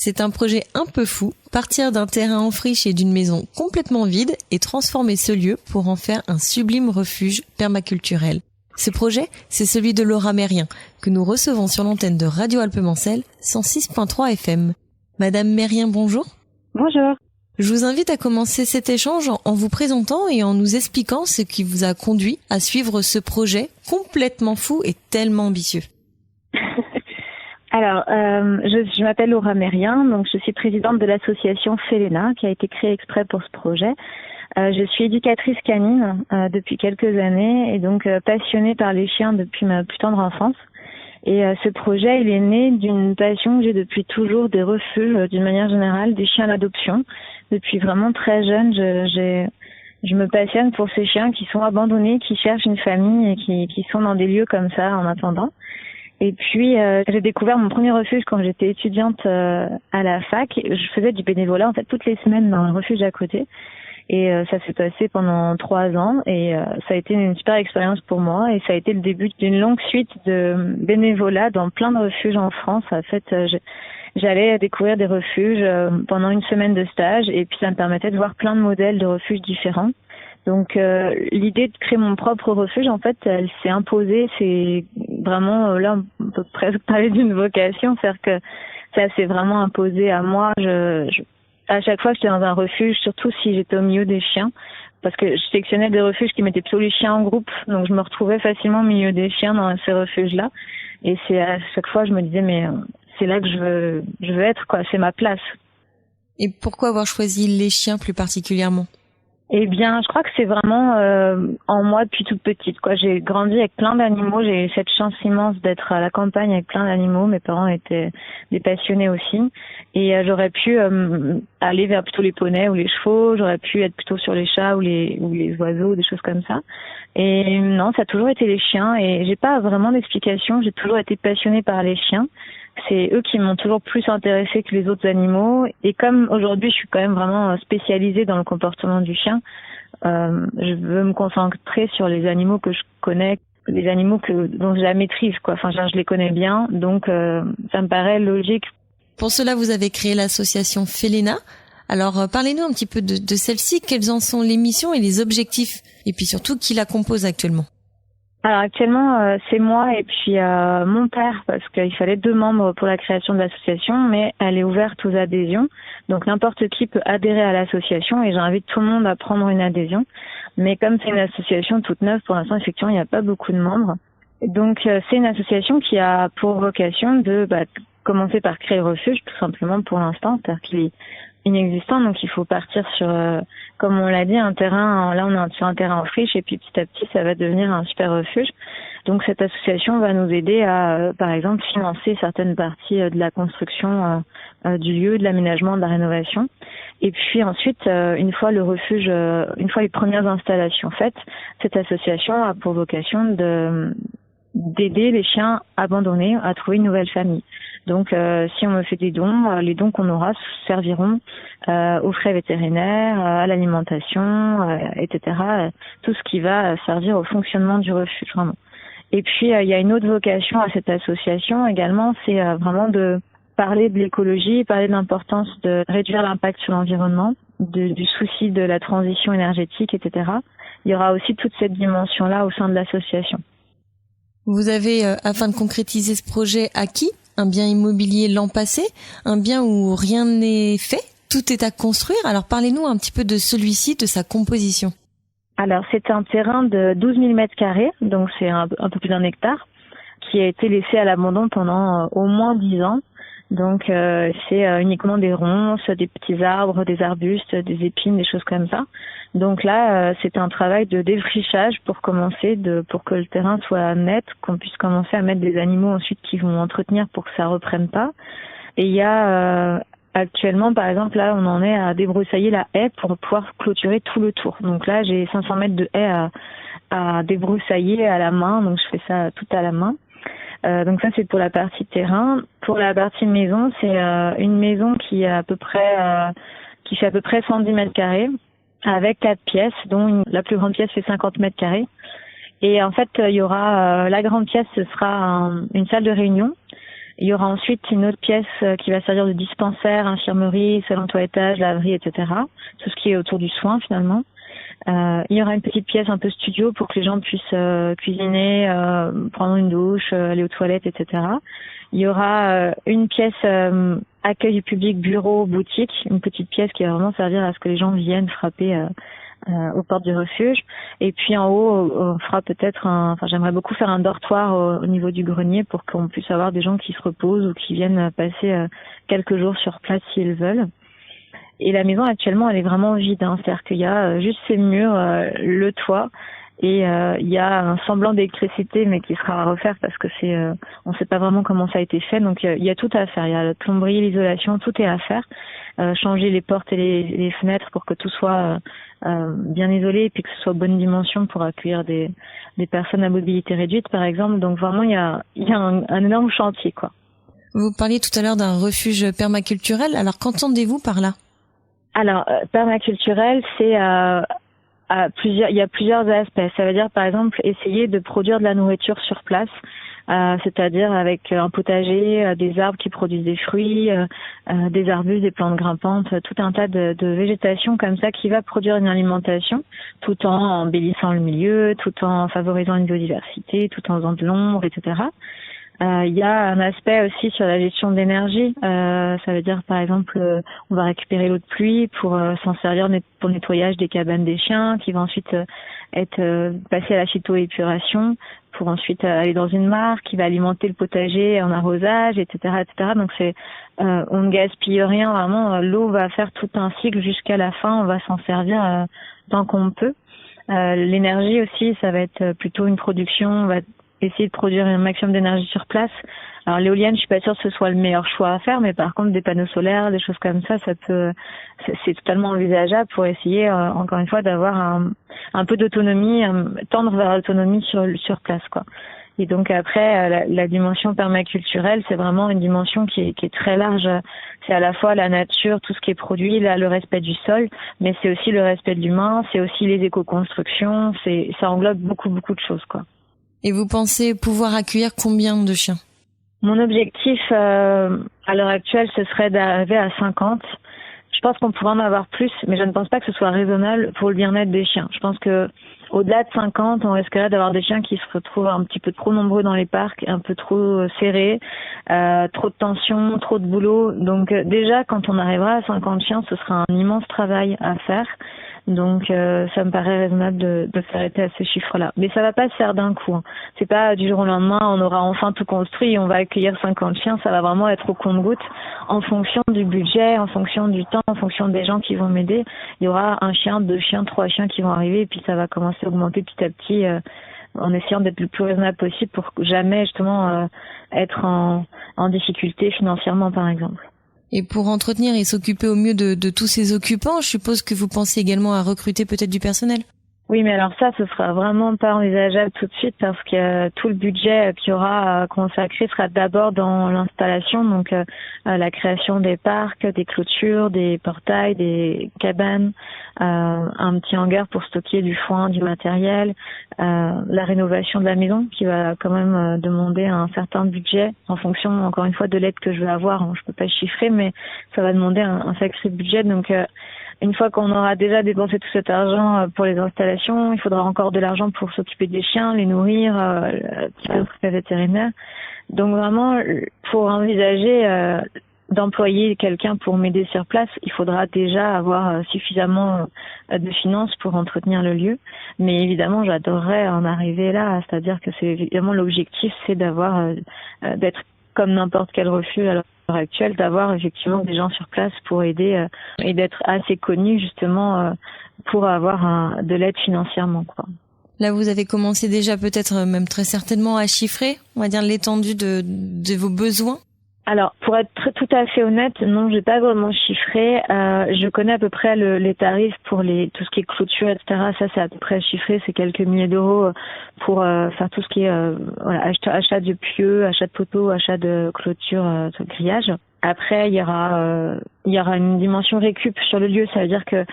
C'est un projet un peu fou, partir d'un terrain en friche et d'une maison complètement vide et transformer ce lieu pour en faire un sublime refuge permaculturel. Ce projet, c'est celui de Laura Mérien, que nous recevons sur l'antenne de Radio Alpemancel 106.3 FM. Madame Mérien, bonjour. Bonjour. Je vous invite à commencer cet échange en vous présentant et en nous expliquant ce qui vous a conduit à suivre ce projet complètement fou et tellement ambitieux. Alors, je m'appelle Laura Mérien, donc je suis présidente de l'association Felena, qui a été créée exprès pour ce projet. Je suis éducatrice canine depuis quelques années et donc passionnée par les chiens depuis ma plus tendre enfance. Et ce projet, il est né d'une passion que j'ai depuis toujours des refuges, d'une manière générale, des chiens d'adoption. Depuis vraiment très jeune, je me passionne pour ces chiens qui sont abandonnés, qui cherchent une famille et qui sont dans des lieux comme ça en attendant. Et puis, j'ai découvert mon premier refuge quand j'étais étudiante à la fac. Je faisais du bénévolat, en fait, toutes les semaines dans le refuge à côté. Et ça s'est passé pendant 3 ans et ça a été une super expérience pour moi et ça a été le début d'une longue suite de bénévolat dans plein de refuges en France. En fait, j'allais découvrir des refuges pendant une semaine de stage et puis ça me permettait de voir plein de modèles de refuges différents. Donc l'idée de créer mon propre refuge, en fait, elle s'est imposée. C'est vraiment, là, on peut presque parler d'une vocation, c'est-à-dire que ça s'est vraiment imposé à moi. À chaque fois que j'étais dans un refuge, surtout si j'étais au milieu des chiens, parce que je sélectionnais des refuges qui mettaient plutôt les chiens en groupe, donc je me retrouvais facilement au milieu des chiens dans ces refuges-là. Et c'est à chaque fois je me disais mais c'est là que je veux être, quoi, c'est ma place. Et pourquoi avoir choisi les chiens plus particulièrement ? Eh bien, je crois que c'est vraiment en moi depuis toute petite, quoi. J'ai grandi avec plein d'animaux, j'ai eu cette chance immense d'être à la campagne avec plein d'animaux. Mes parents étaient des passionnés aussi, et j'aurais pu aller vers plutôt les poneys ou les chevaux, j'aurais pu être plutôt sur les chats ou les oiseaux, des choses comme ça. Et non, ça a toujours été les chiens, et j'ai pas vraiment d'explication. J'ai toujours été passionnée par les chiens. C'est eux qui m'ont toujours plus intéressée que les autres animaux. Et comme aujourd'hui, je suis quand même vraiment spécialisée dans le comportement du chien, je veux me concentrer sur les animaux que je connais, les animaux dont je la maîtrise, quoi. Enfin, je les connais bien, donc ça me paraît logique. Pour cela, vous avez créé l'association Felena. Alors, parlez-nous un petit peu de celle-ci. Quelles en sont les missions et les objectifs ? Et puis surtout, qui la compose actuellement ? Alors actuellement, c'est moi et puis mon père, parce qu'il fallait 2 membres pour la création de l'association, mais elle est ouverte aux adhésions. Donc n'importe qui peut adhérer à l'association et j'invite tout le monde à prendre une adhésion. Mais comme c'est une association toute neuve, pour l'instant, effectivement, il n'y a pas beaucoup de membres. Donc c'est une association qui a pour vocation de commencer par créer le refuge, tout simplement pour l'instant, c'est-à-dire qu'il est inexistant, donc il faut partir sur, comme on l'a dit, un terrain. Là, on est sur un terrain en friche et puis petit à petit, ça va devenir un super refuge. Donc cette association va nous aider à, par exemple, financer certaines parties de la construction du lieu, de l'aménagement, de la rénovation. Et puis ensuite, une fois le refuge, une fois les premières installations faites, cette association a pour vocation d'aider les chiens abandonnés à trouver une nouvelle famille. Donc, si on me fait des dons, les dons qu'on aura serviront aux frais vétérinaires, à l'alimentation, etc. Tout ce qui va servir au fonctionnement du refuge, vraiment. Et puis, il y a une autre vocation à cette association également, c'est vraiment de parler de l'écologie, parler de l'importance de réduire l'impact sur l'environnement, du souci de la transition énergétique, etc. Il y aura aussi toute cette dimension-là au sein de l'association. Vous avez, afin de concrétiser ce projet, acquis un bien immobilier l'an passé, un bien où rien n'est fait, tout est à construire. Alors parlez-nous un petit peu de celui-ci, de sa composition. Alors c'est un terrain de 12 000 mètres carrés, donc c'est un peu plus d'1 hectare, qui a été laissé à l'abandon pendant au moins 10 ans. Donc c'est uniquement des ronces, des petits arbres, des arbustes, des épines, des choses comme ça. Donc là, c'est un travail de défrichage pour commencer, pour que le terrain soit net, qu'on puisse commencer à mettre des animaux ensuite qui vont entretenir pour que ça reprenne pas. Et il y a actuellement, par exemple, là, on en est à débroussailler la haie pour pouvoir clôturer tout le tour. Donc là, j'ai 500 mètres de haie à débroussailler à la main, donc je fais ça tout à la main. Donc ça, c'est pour la partie terrain. Pour la partie maison, c'est une maison qui fait à peu près 110 mètres carrés, avec 4 pièces, dont la plus grande pièce fait 50 mètres carrés. Et en fait, il y aura la grande pièce, ce sera une salle de réunion. Il y aura ensuite une autre pièce qui va servir de dispensaire, infirmerie, salon de toilettage, laverie, etc. Tout ce qui est autour du soin finalement. Il y aura une petite pièce un peu studio pour que les gens puissent cuisiner, prendre une douche, aller aux toilettes, etc. Il y aura une pièce accueil du public, bureau, boutique, une petite pièce qui va vraiment servir à ce que les gens viennent frapper aux portes du refuge. Et puis en haut, on fera peut-être j'aimerais beaucoup faire un dortoir au niveau du grenier pour qu'on puisse avoir des gens qui se reposent ou qui viennent passer quelques jours sur place s'ils veulent. Et la maison actuellement, elle est vraiment vide, c'est-à-dire qu'il y a juste ces murs, le toit, et il y a un semblant d'électricité, mais qui sera à refaire parce que on sait pas vraiment comment ça a été fait. Donc il y a tout à faire. Il y a la plomberie, l'isolation, tout est à faire. Changer les portes et les fenêtres pour que tout soit bien isolé et puis que ce soit bonne dimension pour accueillir des personnes à mobilité réduite, par exemple. Donc vraiment, il y a un énorme chantier, quoi. Vous parliez tout à l'heure d'un refuge permaculturel. Alors qu'entendez-vous par là? Alors, permaculturel, c'est il y a plusieurs aspects. Ça veut dire, par exemple, essayer de produire de la nourriture sur place, c'est-à-dire avec un potager, des arbres qui produisent des fruits, des arbustes, des plantes grimpantes, tout un tas de végétation comme ça qui va produire une alimentation tout en embellissant le milieu, tout en favorisant une biodiversité, tout en faisant de l'ombre, etc. Il y a un aspect aussi sur la gestion de l'énergie. Ça veut dire, par exemple, on va récupérer l'eau de pluie pour s'en servir pour le nettoyage des cabanes des chiens, qui va ensuite être passé à la phytoépuration, pour ensuite aller dans une mare qui va alimenter le potager en arrosage, etc., etc. Donc on ne gaspille rien, vraiment. L'eau va faire tout un cycle jusqu'à la fin. On va s'en servir tant qu'on peut. L'énergie aussi, ça va être plutôt une production. On va essayer de produire un maximum d'énergie sur place. Alors l'éolienne, je suis pas sûre que ce soit le meilleur choix à faire, mais par contre des panneaux solaires, des choses comme ça, c'est totalement envisageable pour essayer encore une fois d'avoir un peu d'autonomie, tendre vers l'autonomie sur place, quoi. Et donc après la dimension permaculturelle, c'est vraiment une dimension qui est très large. C'est à la fois la nature, tout ce qui est produit, là, le respect du sol, mais c'est aussi le respect de l'humain, c'est aussi les éco-constructions, ça englobe beaucoup de choses, quoi. Et vous pensez pouvoir accueillir combien de chiens? Mon objectif à l'heure actuelle, ce serait d'arriver à 50. Je pense qu'on pourrait en avoir plus, mais je ne pense pas que ce soit raisonnable pour le bien-être des chiens. Je pense que au-delà de 50, on risquerait d'avoir des chiens qui se retrouvent un petit peu trop nombreux dans les parcs, un peu trop serrés, trop de tension, trop de boulot. Donc déjà, quand on arrivera à 50 chiens, ce sera un immense travail à faire. Donc ça me paraît raisonnable de s'arrêter à ce chiffre-là. Mais ça va pas se faire d'un coup. C'est pas du jour au lendemain, on aura enfin tout construit et on va accueillir 50 chiens. Ça va vraiment être au compte-gouttes en fonction du budget, en fonction du temps, en fonction des gens qui vont m'aider. Il y aura un chien, 2 chiens, 3 chiens qui vont arriver et puis ça va commencer à augmenter petit à petit en essayant d'être le plus raisonnable possible pour jamais justement être en difficulté financièrement, par exemple. Et pour entretenir et s'occuper au mieux de tous ces occupants, je suppose que vous pensez également à recruter peut-être du personnel? Oui, mais alors ça, ce sera vraiment pas envisageable tout de suite parce que tout le budget qu'il y aura consacré sera d'abord dans l'installation, donc la création des parcs, des clôtures, des portails, des cabanes, un petit hangar pour stocker du foin, du matériel, la rénovation de la maison qui va quand même demander un certain budget en fonction, encore une fois, de l'aide que je vais avoir. Je peux pas chiffrer, mais ça va demander un sacré budget, donc une fois qu'on aura déjà dépensé tout cet argent pour les installations, il faudra encore de l'argent pour s'occuper des chiens, les nourrir, petit peu de vétérinaire. Donc vraiment, pour envisager d'employer quelqu'un pour m'aider sur place, il faudra déjà avoir suffisamment de finances pour entretenir le lieu. Mais évidemment, j'adorerais en arriver là, c'est-à-dire que c'est évidemment l'objectif, c'est d'être comme n'importe quel refuge à l'heure actuelle, d'avoir effectivement des gens sur place pour aider et d'être assez connu justement pour avoir de l'aide financièrement, quoi. Là, vous avez commencé déjà peut-être même très certainement à chiffrer, on va dire, l'étendue de vos besoins. Alors, pour être tout à fait honnête, non, j'ai pas vraiment chiffré. Je connais à peu près les tarifs pour tout ce qui est clôture, etc. Ça, c'est à peu près chiffré. C'est quelques milliers d'euros pour faire tout ce qui est achat de pieux, achat de poteaux, achat de clôture, de grillage. Après, il y aura une dimension récup sur le lieu. Ça veut dire que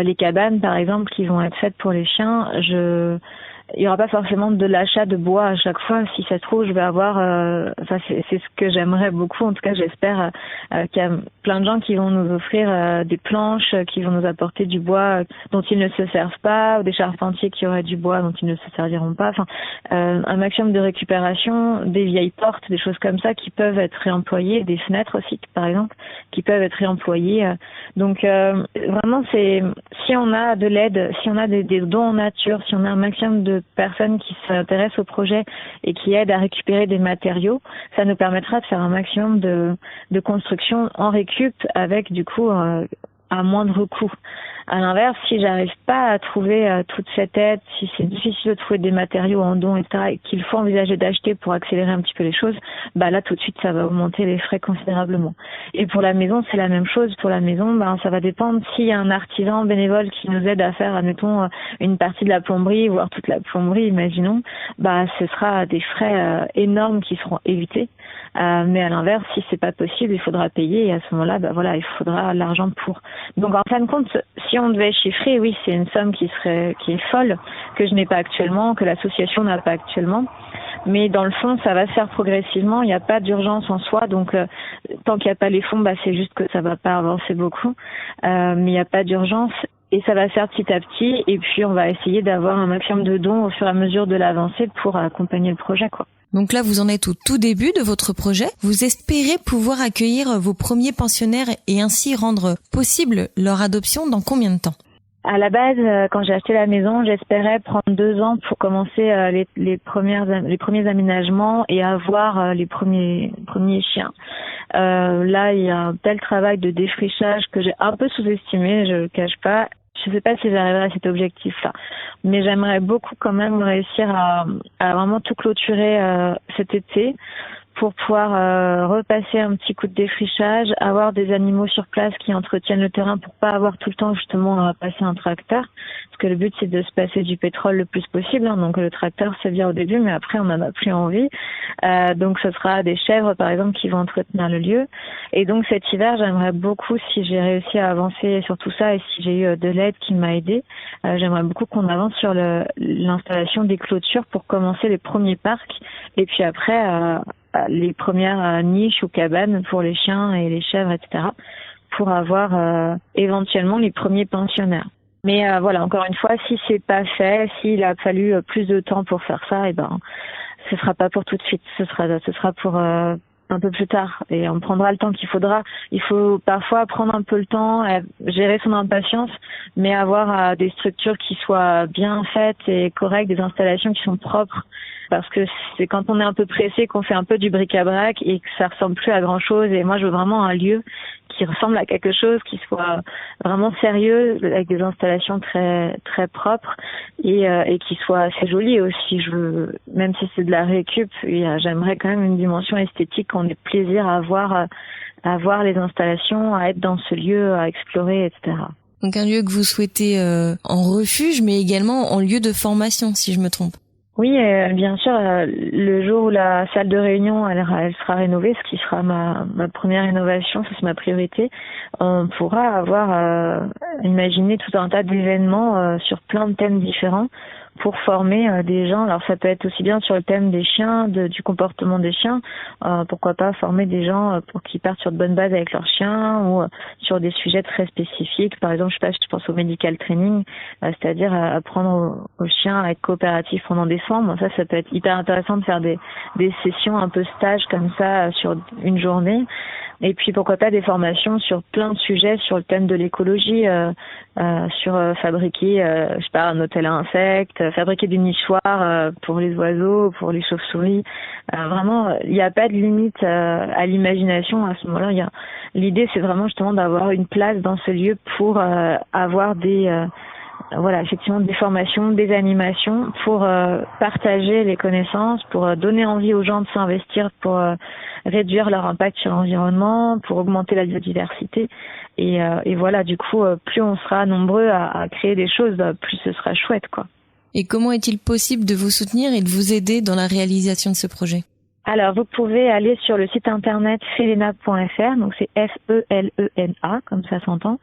les cabanes, par exemple, qui vont être faites pour les chiens, il y aura pas forcément de l'achat de bois à chaque fois. Si ça se trouve, je vais avoir, c'est ce que j'aimerais beaucoup. En tout cas, j'espère qu'il y a plein de gens qui vont nous offrir des planches, qui vont nous apporter du bois dont ils ne se servent pas, ou des charpentiers qui auraient du bois dont ils ne se serviront pas. Enfin, un maximum de récupération, des vieilles portes, des choses comme ça qui peuvent être réemployées, des fenêtres aussi, par exemple, qui peuvent être réemployées. Donc, vraiment, si on a de l'aide, si on a des dons en nature, si on a un maximum de personnes qui s'intéressent au projet et qui aident à récupérer des matériaux, ça nous permettra de faire un maximum de construction en récup avec du coup à moindre coût. À l'inverse, si j'arrive pas à trouver toute cette aide, si c'est difficile de trouver des matériaux en don, etc., et qu'il faut envisager d'acheter pour accélérer un petit peu les choses, bah là tout de suite ça va augmenter les frais considérablement. Et pour la maison, c'est la même chose. Pour la maison, ça va dépendre s'il y a un artisan bénévole qui nous aide à faire, admettons, une partie de la plomberie, voire toute la plomberie, imaginons, ce sera des frais énormes qui seront évités. Mais à l'inverse, si c'est pas possible, il faudra payer et à ce moment-là, il faudra l'argent pour. Donc en fin de compte, si on devait chiffrer, oui, c'est une somme qui est folle, que je n'ai pas actuellement, que l'association n'a pas actuellement. Mais dans le fond, ça va se faire progressivement. Il n'y a pas d'urgence en soi, donc tant qu'il n'y a pas les fonds, c'est juste que ça va pas avancer beaucoup. Mais il n'y a pas d'urgence. Et ça va se faire petit à petit. Et puis on va essayer d'avoir un maximum de dons au fur et à mesure de l'avancée pour accompagner le projet, quoi. Donc là, vous en êtes au tout début de votre projet. Vous espérez pouvoir accueillir vos premiers pensionnaires et ainsi rendre possible leur adoption dans combien de temps ? À la base, quand j'ai acheté la maison, j'espérais prendre 2 ans pour commencer les premiers aménagements et avoir les premiers chiens. Là, il y a un tel travail de défrichage que j'ai un peu sous-estimé, je le cache pas. Je sais pas si j'arriverai à cet objectif-là, mais j'aimerais beaucoup quand même réussir à vraiment tout clôturer cet été pour pouvoir repasser un petit coup de défrichage, avoir des animaux sur place qui entretiennent le terrain pour pas avoir tout le temps justement à passer un tracteur, parce que le but c'est de se passer du pétrole le plus possible, donc le tracteur c'est bien au début, mais après on en a plus envie. Donc ce sera des chèvres par exemple qui vont entretenir le lieu. Et donc cet hiver j'aimerais beaucoup, si j'ai réussi à avancer sur tout ça et si j'ai eu de l'aide qui m'a aidé, j'aimerais beaucoup qu'on avance sur l'installation des clôtures pour commencer les premiers parcs et puis après les premières niches ou cabanes pour les chiens et les chèvres, etc., pour avoir éventuellement les premiers pensionnaires. Mais encore une fois, si c'est pas fait, s'il a fallu plus de temps pour faire ça, ce sera pas pour tout de suite. Ce sera pour un peu plus tard et on prendra le temps qu'il faudra. Il faut parfois prendre un peu le temps, gérer son impatience, mais avoir des structures qui soient bien faites et correctes, des installations qui sont propres. Parce que c'est quand on est un peu pressé qu'on fait un peu du bric-à-brac et que ça ressemble plus à grand chose. Et moi, je veux vraiment un lieu qui ressemble à quelque chose, qui soit vraiment sérieux, avec des installations très très propres et qui soit assez joli aussi. Même si c'est de la récup, j'aimerais quand même une dimension esthétique, qu'on ait plaisir à voir les installations, à être dans ce lieu, à explorer, etc. Donc un lieu que vous souhaitez en refuge, mais également en lieu de formation, si je me trompe. Oui, bien sûr, le jour où la salle de réunion elle sera rénovée, ce qui sera ma première rénovation, ça c'est ma priorité, on pourra avoir imaginé tout un tas d'événements sur plein de thèmes différents pour former des gens. Alors ça peut être aussi bien sur le thème des chiens, du comportement des chiens, pourquoi pas former des gens pour qu'ils partent sur de bonnes bases avec leurs chiens ou sur des sujets très spécifiques. Par exemple, je pense au medical training, c'est-à-dire apprendre aux chiens à être coopératifs pendant des soins. Bon, ça peut être hyper intéressant de faire des sessions un peu stage comme ça sur une journée. Et puis pourquoi pas des formations sur plein de sujets, sur le thème de l'écologie, sur fabriquer, un hôtel à insectes, fabriquer des nichoirs pour les oiseaux, pour les chauves-souris. Vraiment, il n'y a pas de limite à l'imagination à ce moment-là. L'idée, c'est vraiment justement d'avoir une place dans ce lieu pour avoir effectivement des formations, des animations pour partager les connaissances, pour donner envie aux gens de s'investir, pour réduire leur impact sur l'environnement, pour augmenter la biodiversité. Et du coup, plus on sera nombreux à créer des choses, plus ce sera chouette, quoi. Et comment est-il possible de vous soutenir et de vous aider dans la réalisation de ce projet ? Alors, vous pouvez aller sur le site internet felena.fr, donc c'est FELENA, comme ça s'entend.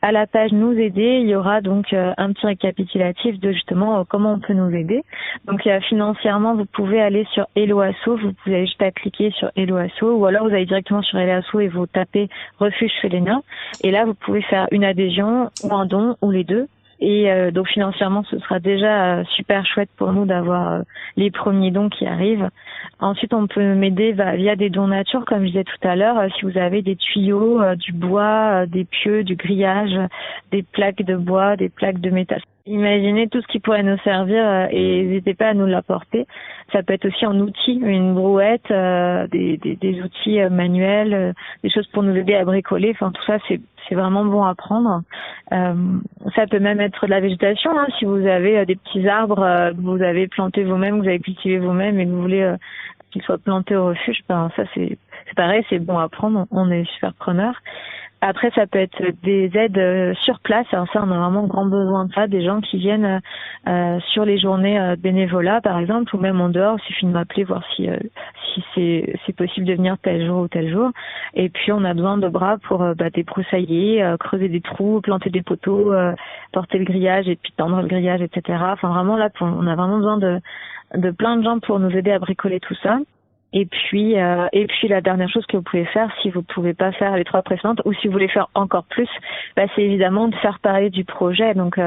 à la page Nous aider, il y aura donc un petit récapitulatif de justement comment on peut nous aider. Donc financièrement, vous pouvez aller sur Hello Asso, vous pouvez juste à cliquer sur Hello Asso, ou alors vous allez directement sur Hello Asso et vous tapez Refuge Feléna. Et là, vous pouvez faire une adhésion ou un don ou les deux. Et donc financièrement, ce sera déjà super chouette pour nous d'avoir les premiers dons qui arrivent. Ensuite, on peut m'aider via des dons nature, comme je disais tout à l'heure. Si vous avez des tuyaux, du bois, des pieux, du grillage, des plaques de bois, des plaques de métal. Imaginez tout ce qui pourrait nous servir et n'hésitez pas à nous l'apporter. Ça peut être aussi en outils, une brouette, des outils manuels, des choses pour nous aider à bricoler. Enfin, tout ça, c'est vraiment bon à prendre. Ça peut même être de la végétation, hein, si vous avez des petits arbres que vous avez plantés vous-même, que vous avez cultivé vous-même et que vous voulez qu'ils soient plantés au refuge. Ben ça c'est pareil, c'est bon à prendre. On est super preneurs. Après, ça peut être des aides sur place. Alors ça, on a vraiment grand besoin de ça. Des gens qui viennent sur les journées bénévolat, par exemple, ou même en dehors. Il suffit de m'appeler, voir si c'est possible de venir tel jour ou tel jour. Et puis, on a besoin de bras pour débroussailler, creuser des trous, planter des poteaux, porter le grillage et puis tendre le grillage, etc. Enfin, vraiment, là, on a vraiment besoin de plein de gens pour nous aider à bricoler tout ça. Et puis la dernière chose que vous pouvez faire, si vous pouvez pas faire les 3 précédentes, ou si vous voulez faire encore plus, c'est évidemment de faire parler du projet, donc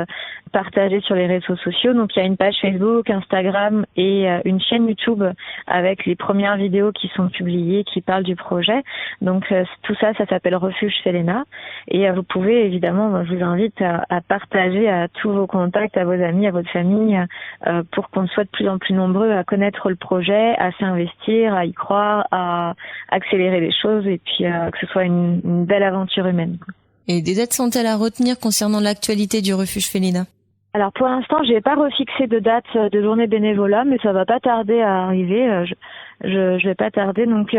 partager sur les réseaux sociaux. Donc il y a une page Facebook, Instagram et une chaîne YouTube avec les premières vidéos qui sont publiées, qui parlent du projet. Donc tout ça s'appelle Refuge Feléna. Et vous pouvez évidemment, je vous invite à partager à tous vos contacts, à vos amis, à votre famille, pour qu'on soit de plus en plus nombreux à connaître le projet, à s'investir, à y croire, à accélérer les choses et puis que ce soit une belle aventure humaine. Et des dates sont-elles à retenir concernant l'actualité du refuge Feléna ? Alors pour l'instant, j'ai pas refixé de date de journée bénévolat, mais ça va pas tarder à arriver. Je vais pas tarder. Donc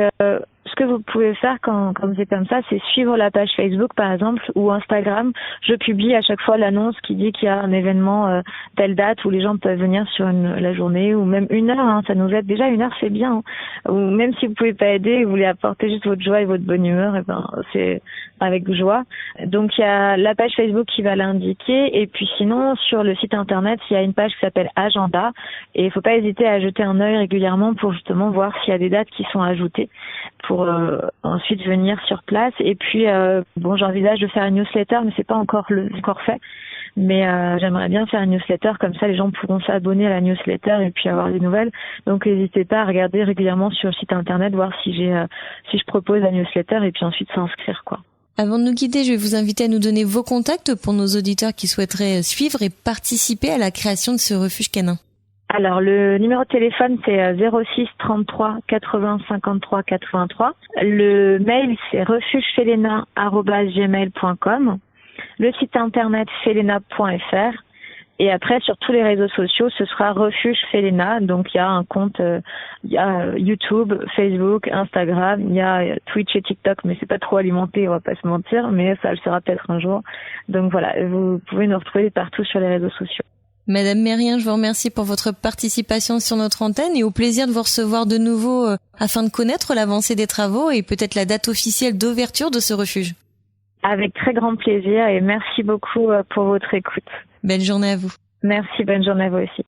ce que vous pouvez faire quand c'est comme ça, c'est suivre la page Facebook par exemple ou Instagram. Je publie à chaque fois l'annonce qui dit qu'il y a un événement telle date où les gens peuvent venir sur la journée ou même 1 heure. Hein, ça nous aide déjà. 1 heure, c'est bien. Hein. Ou même si vous pouvez pas aider et vous voulez apporter juste votre joie et votre bonne humeur, et c'est avec joie. Donc il y a la page Facebook qui va l'indiquer et puis sinon sur le site internet il y a une page qui s'appelle Agenda et il faut pas hésiter à jeter un œil régulièrement pour justement voir s'il y a des dates qui sont ajoutées pour ensuite venir sur place. Et puis j'envisage de faire une newsletter mais c'est pas encore fait. Mais j'aimerais bien faire une newsletter, comme ça les gens pourront s'abonner à la newsletter et puis avoir des nouvelles. Donc n'hésitez pas à regarder régulièrement sur le site internet, voir si je propose la newsletter et puis ensuite s'inscrire quoi. Avant de nous quitter, je vais vous inviter à nous donner vos contacts pour nos auditeurs qui souhaiteraient suivre et participer à la création de ce refuge canin. Alors le numéro de téléphone c'est 06 33 80 53 83. Le mail c'est refugefelena@gmail.com. Le site internet felena.fr. Et après, sur tous les réseaux sociaux, ce sera Refuge Feléna. Donc, il y a un compte, il y a YouTube, Facebook, Instagram, il y a Twitch et TikTok, mais c'est pas trop alimenté, on va pas se mentir, mais ça le sera peut-être un jour. Donc voilà, vous pouvez nous retrouver partout sur les réseaux sociaux. Madame Mérien, je vous remercie pour votre participation sur notre antenne et au plaisir de vous recevoir de nouveau afin de connaître l'avancée des travaux et peut-être la date officielle d'ouverture de ce refuge. Avec très grand plaisir et merci beaucoup pour votre écoute. Belle journée à vous. Merci, bonne journée à vous aussi.